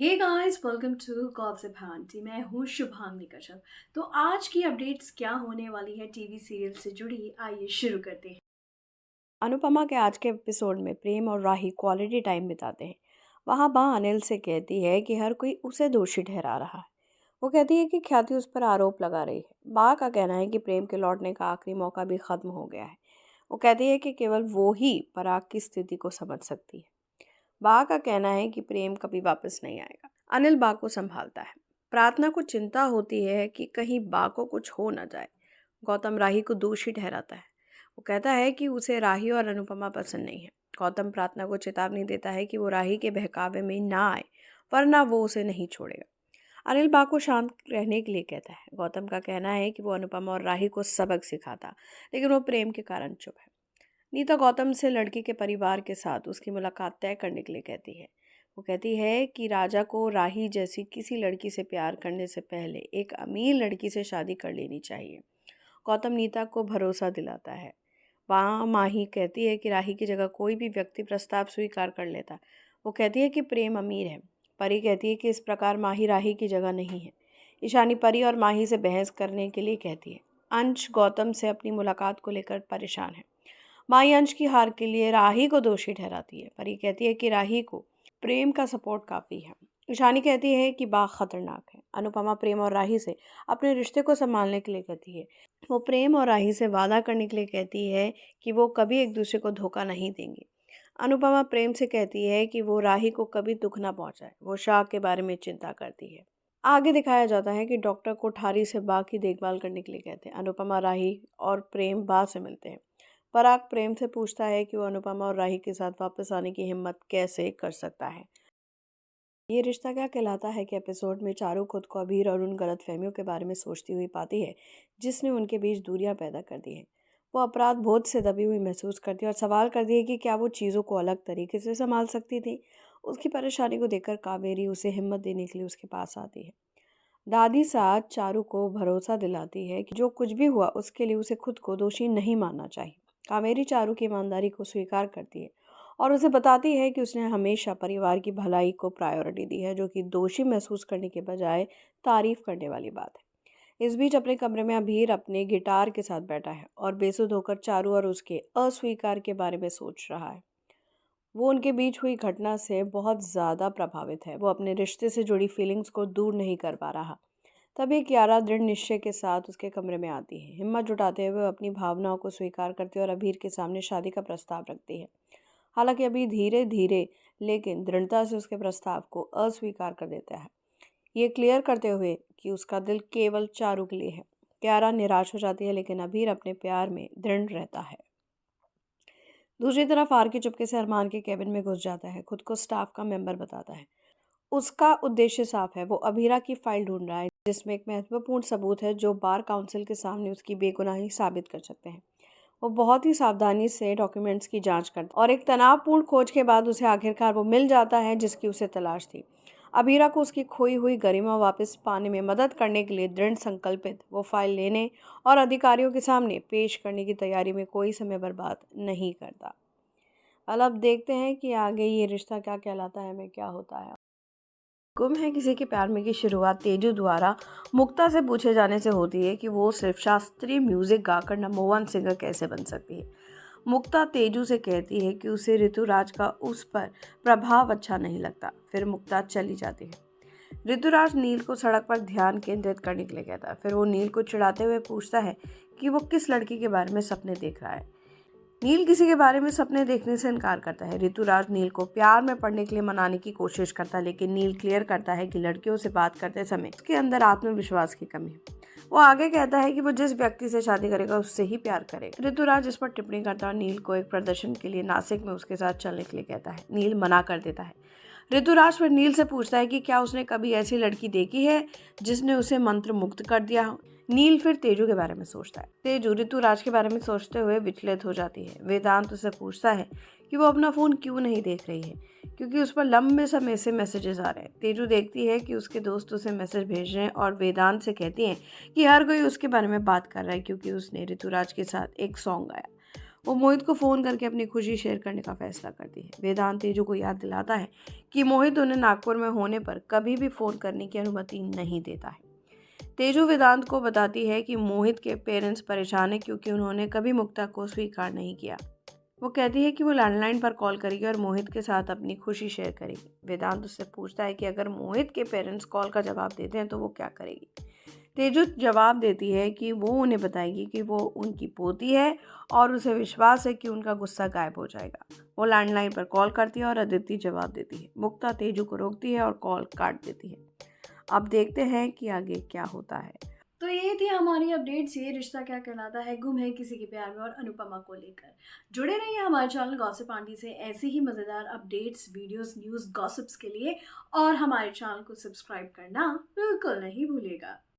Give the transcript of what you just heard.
Hey guys, welcome to gossip aunty. मैं हूँ शुभांगी कश्यप। तो आज की अपडेट्स क्या होने वाली है टीवी सीरियल से जुड़ी, आइए शुरू करते हैं। अनुपमा के आज के एपिसोड में प्रेम और राही क्वालिटी टाइम बिताते हैं। वहाँ बा अनिल से कहती है कि हर कोई उसे दोषी ठहरा रहा है। वो कहती है कि ख्याति उस पर आरोप लगा रही है। बा का कहना है कि प्रेम के लौटने का आखिरी मौका भी खत्म हो गया है। वो कहती है कि केवल वो ही पराग की स्थिति को समझ सकती है। बा का कहना है कि प्रेम कभी वापस नहीं आएगा। अनिल बा को संभालता है। प्रार्थना को चिंता होती है कि कहीं बा को कुछ हो न जाए। गौतम राही को दोषी ठहराता है। वो कहता है कि उसे राही और अनुपमा पसंद नहीं है। गौतम प्रार्थना को चेतावनी देता है कि वो राही के बहकावे में ना आए, वरना वो उसे नहीं छोड़ेगा। अनिल बा को शांत रहने के लिए कहता है। गौतम का कहना है कि वो अनुपमा और राही को सबक सिखाता, लेकिन वो प्रेम के कारण चुप है। नीता गौतम से लड़की के परिवार के साथ उसकी मुलाकात तय करने के लिए कहती है। वो कहती है कि राजा को राही जैसी किसी लड़की से प्यार करने से पहले एक अमीर लड़की से शादी कर लेनी चाहिए। गौतम नीता को भरोसा दिलाता है। वहाँ माही कहती है कि राही की जगह कोई भी व्यक्ति प्रस्ताव स्वीकार कर लेता। वो कहती है कि प्रेम अमीर है। परी कहती है कि इस प्रकार माही राही की जगह नहीं है। ईशानी परी और माही से बहस करने के लिए कहती है। अंश गौतम से अपनी मुलाकात को लेकर परेशान है। माही अंश की हार के लिए राही को दोषी ठहराती है। परी कहती है कि राही को प्रेम का सपोर्ट काफ़ी है। ईशानी कहती है कि बाघ खतरनाक है। अनुपमा प्रेम और राही से अपने रिश्ते को संभालने के लिए कहती है। वो प्रेम और राही से वादा करने के लिए कहती है कि वो कभी एक दूसरे को धोखा नहीं देंगे। अनुपमा प्रेम से कहती है कि वो राही को कभी दुख ना पहुंचाए। वो शाह के बारे में चिंता करती है। आगे दिखाया जाता है कि डॉक्टर कोठारी से बा की देखभाल करने के लिए कहते हैं। अनुपमा राही और प्रेम बा से मिलते हैं। पराग प्रेम से पूछता है कि वो अनुपमा और राही के साथ वापस आने की हिम्मत कैसे कर सकता है। ये रिश्ता क्या कहलाता है कि एपिसोड में चारू खुद को अबीर और उन गलतफहमियों के बारे में सोचती हुई पाती है जिसने उनके बीच दूरियां पैदा कर दी हैं। वो अपराध बोध से दबी हुई महसूस करती है और सवाल करती है कि क्या वो चीज़ों को अलग तरीके से संभाल सकती थी। उसकी परेशानी को देखकर कावेरी उसे हिम्मत देने के लिए उसके पास आती है। दादी साथ चारू को भरोसा दिलाती है कि जो कुछ भी हुआ उसके लिए उसे खुद को दोषी नहीं मानना चाहिए। कावेरी चारू की ईमानदारी को स्वीकार करती है और उसे बताती है कि उसने हमेशा परिवार की भलाई को प्रायोरिटी दी है, जो कि दोषी महसूस करने के बजाय तारीफ करने वाली बात है। इस बीच अपने कमरे में अभीर अपने गिटार के साथ बैठा है और बेसुध होकर चारू और उसके अस्वीकार के बारे में सोच रहा है। वो उनके बीच हुई घटना से बहुत ज़्यादा प्रभावित है। वो अपने रिश्ते से जुड़ी फीलिंग्स को दूर नहीं कर पा रहा। तभी कियारा दृढ़ निश्चय के साथ उसके कमरे में आती है। हिम्मत जुटाते हुए अपनी भावनाओं को स्वीकार करती है और अबीर के सामने शादी का प्रस्ताव रखती है। हालांकि अभी धीरे धीरे लेकिन दृढ़ता से उसके प्रस्ताव को अस्वीकार कर देता है, ये क्लियर करते हुए कि उसका दिल केवल चारू के लिए है। कियारा निराश हो जाती है, लेकिन अबीर अपने प्यार में दृढ़ रहता है। दूसरी तरफ आर के चुपके से अरमान के केबिन में घुस जाता है। खुद को स्टाफ का मेंबर बताता है। उसका उद्देश्य साफ है। वो अभीरा की फाइल ढूंढ रहा है जिसमें एक महत्वपूर्ण सबूत है जो बार काउंसिल के सामने उसकी बेगुनाही साबित कर सकते हैं। वो बहुत ही सावधानी से डॉक्यूमेंट्स की जांच करता है और एक तनावपूर्ण खोज के बाद उसे आखिरकार वो मिल जाता है जिसकी उसे तलाश थी। अभीरा को उसकी खोई हुई गरिमा वापस पाने में मदद करने के लिए दृढ़ संकल्पित वो फाइल लेने और अधिकारियों के सामने पेश करने की तैयारी में कोई समय बर्बाद नहीं करता। अब देखते हैं कि आगे ये रिश्ता क्या कहलाता है, में क्या होता है। गुम है किसी के प्यार में की शुरुआत तेजू द्वारा मुक्ता से पूछे जाने से होती है कि वो सिर्फ शास्त्रीय म्यूजिक गाकर नंबर 1 सिंगर कैसे बन सकती है। मुक्ता तेजू से कहती है कि उसे ऋतुराज का उस पर प्रभाव अच्छा नहीं लगता। फिर मुक्ता चली जाती है। ऋतुराज नील को सड़क पर ध्यान केंद्रित करने के लिए कहता है। फिर वो नील को चिढ़ाते हुए पूछता है कि वो किस लड़की के बारे में सपने देख रहा है। नील किसी के बारे में सपने देखने से इनकार करता है। ऋतुराज नील को प्यार में पड़ने के लिए मनाने की कोशिश करता है, लेकिन नील क्लियर करता है कि लड़कियों से बात करते समय उसके अंदर आत्मविश्वास की कमी है। वो आगे कहता है कि वो जिस व्यक्ति से शादी करेगा उससे ही प्यार करेगा। ऋतुराज इस पर टिप्पणी करता है और नील को एक प्रदर्शन के लिए नासिक में उसके साथ चलने के लिए कहता है। नील मना कर देता है। ऋतुराज फिर नील से पूछता है कि क्या उसने कभी ऐसी लड़की देखी है जिसने उसे मंत्र मुक्त कर दिया हो। नील फिर तेजू के बारे में सोचता है। तेजू ऋतुराज के बारे में सोचते हुए विचलित हो जाती है। वेदांत उसे पूछता है कि वो अपना फ़ोन क्यों नहीं देख रही है, क्योंकि उस पर लंबे समय से मैसेजेस आ रहे हैं। तेजू देखती है कि उसके दोस्त उसे मैसेज भेज रहे हैं और वेदांत से कहती हैं कि हर कोई उसके बारे में बात कर रहा है क्योंकि उसने ऋतुराज के साथ एक सॉन्ग गाया। वो मोहित को फ़ोन करके अपनी खुशी शेयर करने का फैसला करती है। वेदांत तेजू को याद दिलाता है कि मोहित उन्हें नागपुर में होने पर कभी भी फ़ोन करने की अनुमति नहीं देता है। तेजू वेदांत को बताती है कि मोहित के पेरेंट्स परेशान हैं क्योंकि उन्होंने कभी मुक्ता को स्वीकार नहीं किया। वो कहती है कि वो लैंडलाइन पर कॉल करेगी और मोहित के साथ अपनी खुशी शेयर करेगी। वेदांत उससे पूछता है कि अगर मोहित के पेरेंट्स कॉल का जवाब देते हैं तो वो क्या करेगी। तेजु जवाब देती है कि वो उन्हें बताएगी कि वो उनकी पोती है और उसे विश्वास है कि उनका गुस्सा गायब हो जाएगा। वो लैंडलाइन पर कॉल करती है और अदिति जवाब देती है। मुक्ता तेजु को रोकती है और कॉल काट देती है। अब देखते हैं कि आगे क्या होता है। तो ये थी हमारी अपडेट्स, ये रिश्ता क्या कहलाता है, गुम है किसी के प्यार में और अनुपमा को लेकर। जुड़े रहिए हमारे चैनल गॉसिप आंटी से ऐसे ही मज़ेदार अपडेट्स, वीडियोस, न्यूज़, गॉसिप्स के लिए, और हमारे चैनल को सब्सक्राइब करना बिल्कुल नहीं भूलिएगा।